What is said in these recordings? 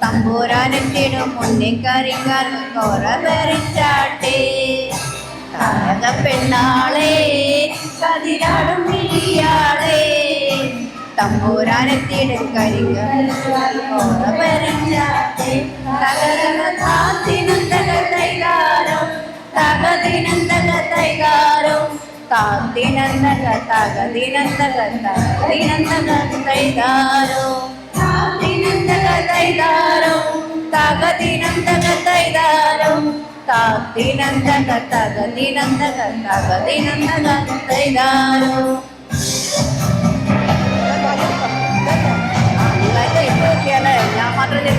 തമ്പൂരാനെത്തിടും മുന്നിക്കരിക്കാൻ കൊറവെറിച്ചാട്ടെ താരക പെണ്ണാളെ കതിരാടും വിളിയാളെ തമ്പൂരാനെത്തിടും കരിക്കാൻ കൊറവെറിച്ചാട്ടെ തകതക താത്തിനന്തക തൈകാരം തകതിനന്തക തൈകാരം താത്തിനന്തക തകതിനന്തക തകതിനന്തക തൈകാരോ തകതിനന്തകത്തൈതാരോ താത്തിനന്തകത്തകതിനന്തകത്തകതിനന്തകത്തൈതാരോ ഞാൻ മാത്രമേ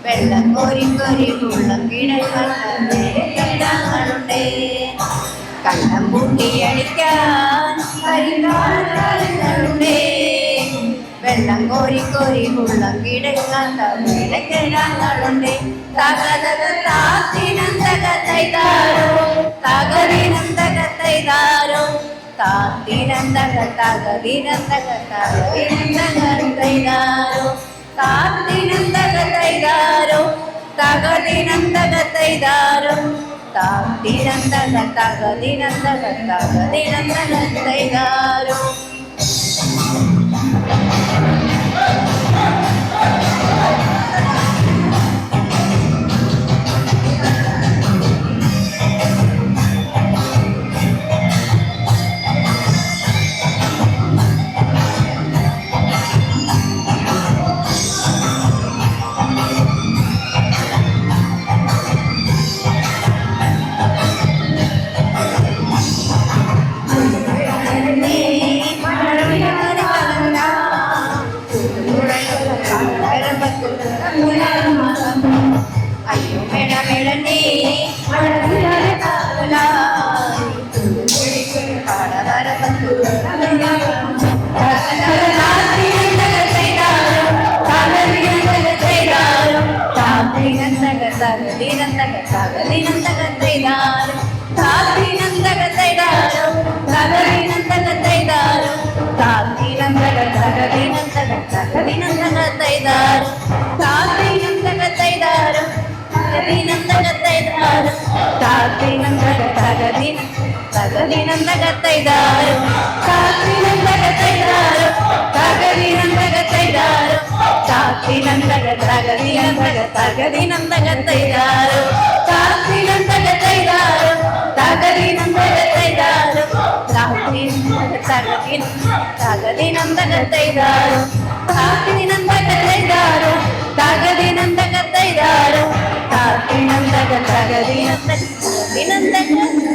വെള്ളം കോരി കോരി ഉള്ളം കിടങ്ങളുണ്ട് കള്ളം പൂട്ടിയടിക്കാൻ കരിങ്കാലുണ്ട് വെള്ളം കോരി കോരി ഉള്ളം കിടക്കാത്ത കിടങ്ങളുണ്ട് തകതക താത്തിനന്തക തൈതാരോ തകതിനന്തക തൈതാരോ താത്തിനന്തക തകതിനന്തക തകതിനന്തക തൈതാരോ താത്തിനന്തക തൈതാരോ തകതിനന്തക തൈതാരോ താത്തിനന്തക തകതിനന്തക തകതിനന്തക തൈതാരോ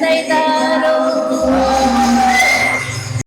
തകതിനന്തക